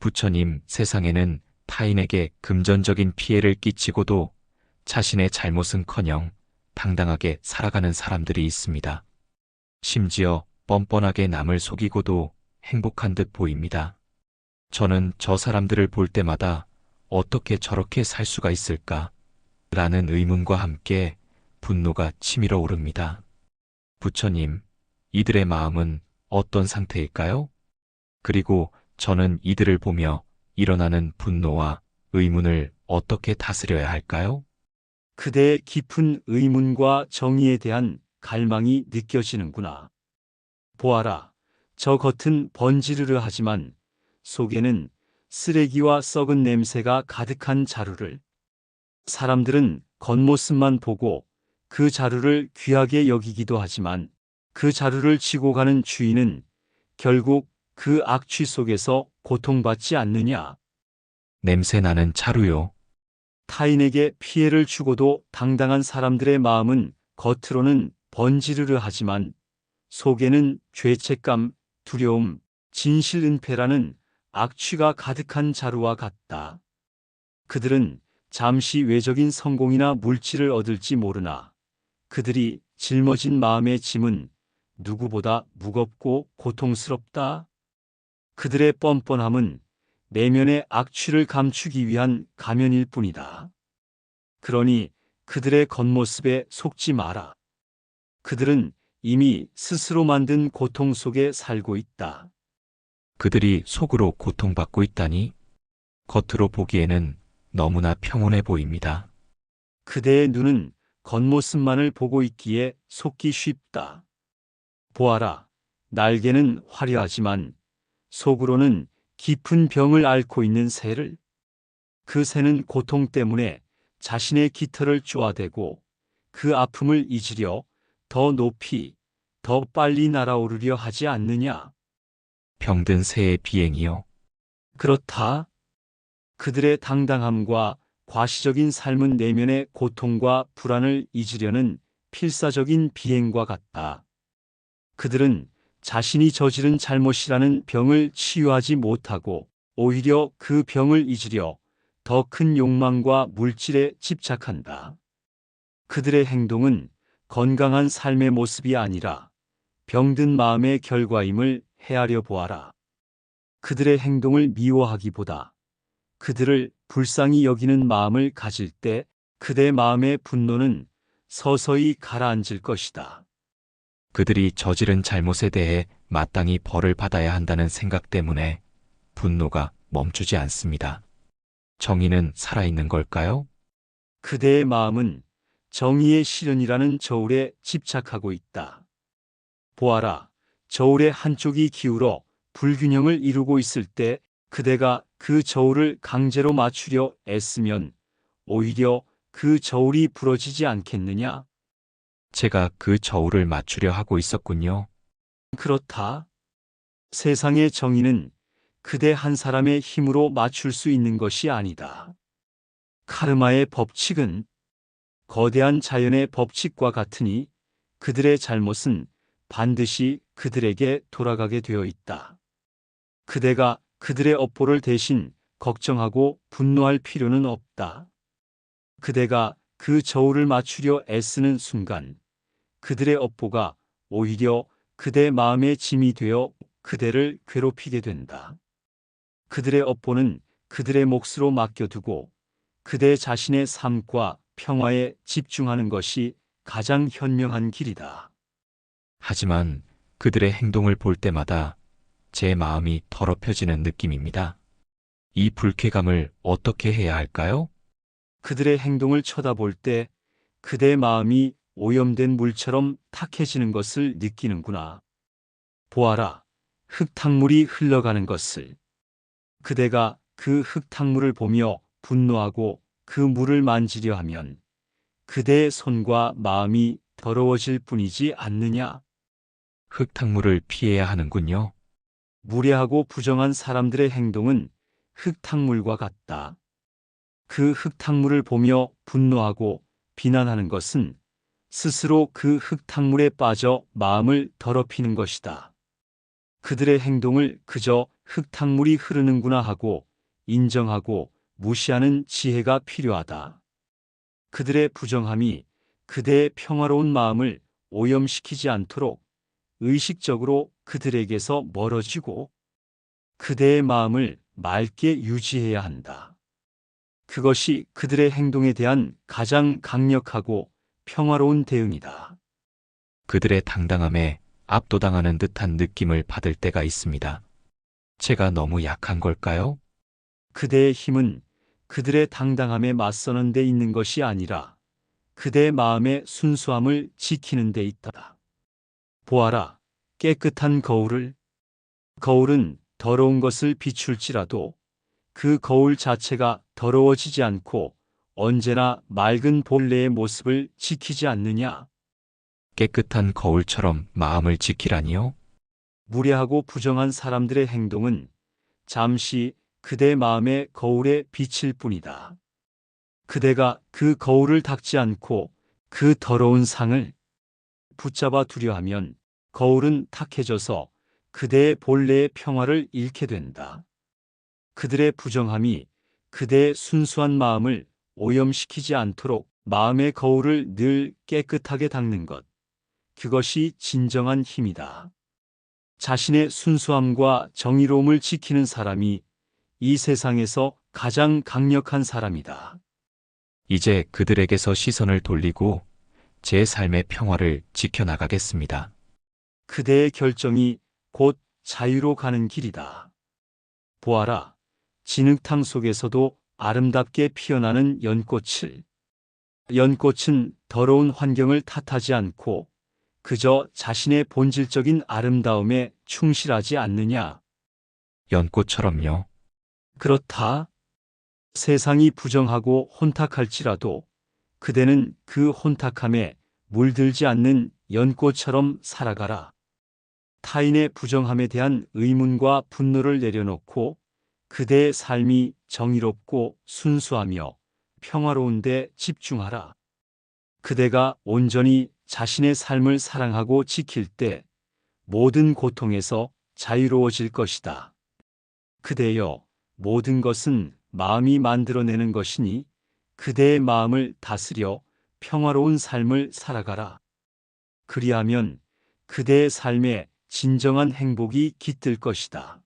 부처님, 세상에는 타인에게 금전적인 피해를 끼치고도 자신의 잘못은커녕 당당하게 살아가는 사람들이 있습니다. 심지어 뻔뻔하게 남을 속이고도 행복한 듯 보입니다. 저는 저 사람들을 볼 때마다 어떻게 저렇게 살 수가 있을까? 라는 의문과 함께 분노가 치밀어 오릅니다. 부처님, 이들의 마음은 어떤 상태일까요? 그리고 저는 이들을 보며 일어나는 분노와 의문을 어떻게 다스려야 할까요? 그대의 깊은 의문과 정의에 대한 갈망이 느껴지는구나. 보아라, 저 겉은 번지르르 하지만 속에는 쓰레기와 썩은 냄새가 가득한 자루를. 사람들은 겉모습만 보고 그 자루를 귀하게 여기기도 하지만 그 자루를 지고 가는 주인은 결국 그 악취 속에서 고통받지 않느냐. 냄새 나는 자루요. 타인에게 피해를 주고도 당당한 사람들의 마음은 겉으로는 번지르르 하지만 속에는 죄책감, 두려움, 진실은폐라는 악취가 가득한 자루와 같다. 그들은 잠시 외적인 성공이나 물질을 얻을지 모르나 그들이 짊어진 마음의 짐은 누구보다 무겁고 고통스럽다. 그들의 뻔뻔함은 내면의 악취를 감추기 위한 가면일 뿐이다. 그러니 그들의 겉모습에 속지 마라. 그들은 이미 스스로 만든 고통 속에 살고 있다. 그들이 속으로 고통받고 있다니 겉으로 보기에는 너무나 평온해 보입니다. 그대의 눈은 겉모습만을 보고 있기에 속기 쉽다. 보아라, 날개는 화려하지만 속으로는 깊은 병을 앓고 있는 새를. 그 새는 고통 때문에 자신의 깃털을 쪼아대고 그 아픔을 잊으려 더 높이, 더 빨리 날아오르려 하지 않느냐? 병든 새의 비행이요. 그렇다. 그들의 당당함과 과시적인 삶은 내면의 고통과 불안을 잊으려는 필사적인 비행과 같다. 그들은 자신이 저지른 잘못이라는 병을 치유하지 못하고 오히려 그 병을 잊으려 더 큰 욕망과 물질에 집착한다. 그들의 행동은 건강한 삶의 모습이 아니라 병든 마음의 결과임을 헤아려 보아라. 그들의 행동을 미워하기보다 그들을 불쌍히 여기는 마음을 가질 때 그대 마음의 분노는 서서히 가라앉을 것이다. 그들이 저지른 잘못에 대해 마땅히 벌을 받아야 한다는 생각 때문에 분노가 멈추지 않습니다. 정의는 살아있는 걸까요? 그대의 마음은 정의의 실현이라는 저울에 집착하고 있다. 보아라, 저울의 한쪽이 기울어 불균형을 이루고 있을 때 그대가 그 저울을 강제로 맞추려 애쓰면 오히려 그 저울이 부러지지 않겠느냐? 제가 그 저울을 맞추려 하고 있었군요. 그렇다. 세상의 정의는 그대 한 사람의 힘으로 맞출 수 있는 것이 아니다. 카르마의 법칙은 거대한 자연의 법칙과 같으니 그들의 잘못은 반드시 그들에게 돌아가게 되어 있다. 그대가 그들의 업보를 대신 걱정하고 분노할 필요는 없다. 그대가 그 저울을 맞추려 애쓰는 순간 그들의 업보가 오히려 그대 마음의 짐이 되어 그대를 괴롭히게 된다. 그들의 업보는 그들의 몫으로 맡겨두고 그대 자신의 삶과 평화에 집중하는 것이 가장 현명한 길이다. 하지만 그들의 행동을 볼 때마다 제 마음이 더럽혀지는 느낌입니다. 이 불쾌감을 어떻게 해야 할까요? 그들의 행동을 쳐다볼 때 그대 마음이 오염된 물처럼 탁해지는 것을 느끼는구나. 보아라, 흙탕물이 흘러가는 것을. 그대가 그 흙탕물을 보며 분노하고 그 물을 만지려 하면 그대의 손과 마음이 더러워질 뿐이지 않느냐? 흙탕물을 피해야 하는군요. 무례하고 부정한 사람들의 행동은 흙탕물과 같다. 그 흙탕물을 보며 분노하고 비난하는 것은 스스로 그 흙탕물에 빠져 마음을 더럽히는 것이다. 그들의 행동을 그저 흙탕물이 흐르는구나 하고 인정하고 무시하는 지혜가 필요하다. 그들의 부정함이 그대의 평화로운 마음을 오염시키지 않도록 의식적으로 그들에게서 멀어지고 그대의 마음을 맑게 유지해야 한다. 그것이 그들의 행동에 대한 가장 강력하고 평화로운 대응이다. 그들의 당당함에 압도당하는 듯한 느낌을 받을 때가 있습니다. 제가 너무 약한 걸까요? 그대의 힘은 그들의 당당함에 맞서는 데 있는 것이 아니라 그대의 마음의 순수함을 지키는 데 있다. 보아라, 깨끗한 거울을. 거울은 더러운 것을 비출지라도 그 거울 자체가 더러워지지 않고 언제나 맑은 본래의 모습을 지키지 않느냐? 깨끗한 거울처럼 마음을 지키라니요? 무례하고 부정한 사람들의 행동은 잠시 그대 마음의 거울에 비칠 뿐이다. 그대가 그 거울을 닦지 않고 그 더러운 상을 붙잡아 두려 하면 거울은 탁해져서 그대의 본래의 평화를 잃게 된다. 그들의 부정함이 그대의 순수한 마음을 오염시키지 않도록 마음의 거울을 늘 깨끗하게 닦는 것. 그것이 진정한 힘이다. 자신의 순수함과 정의로움을 지키는 사람이 이 세상에서 가장 강력한 사람이다. 이제 그들에게서 시선을 돌리고 제 삶의 평화를 지켜나가겠습니다. 그대의 결정이 곧 자유로 가는 길이다. 보아라, 진흙탕 속에서도 아름답게 피어나는 연꽃을. 연꽃은 더러운 환경을 탓하지 않고 그저 자신의 본질적인 아름다움에 충실하지 않느냐? 연꽃처럼요. 그렇다. 세상이 부정하고 혼탁할지라도 그대는 그 혼탁함에 물들지 않는 연꽃처럼 살아가라. 타인의 부정함에 대한 의문과 분노를 내려놓고 그대의 삶이 정의롭고 순수하며 평화로운 데 집중하라. 그대가 온전히 자신의 삶을 사랑하고 지킬 때 모든 고통에서 자유로워질 것이다. 그대여, 모든 것은 마음이 만들어내는 것이니 그대의 마음을 다스려 평화로운 삶을 살아가라. 그리하면 그대의 삶에 진정한 행복이 깃들 것이다.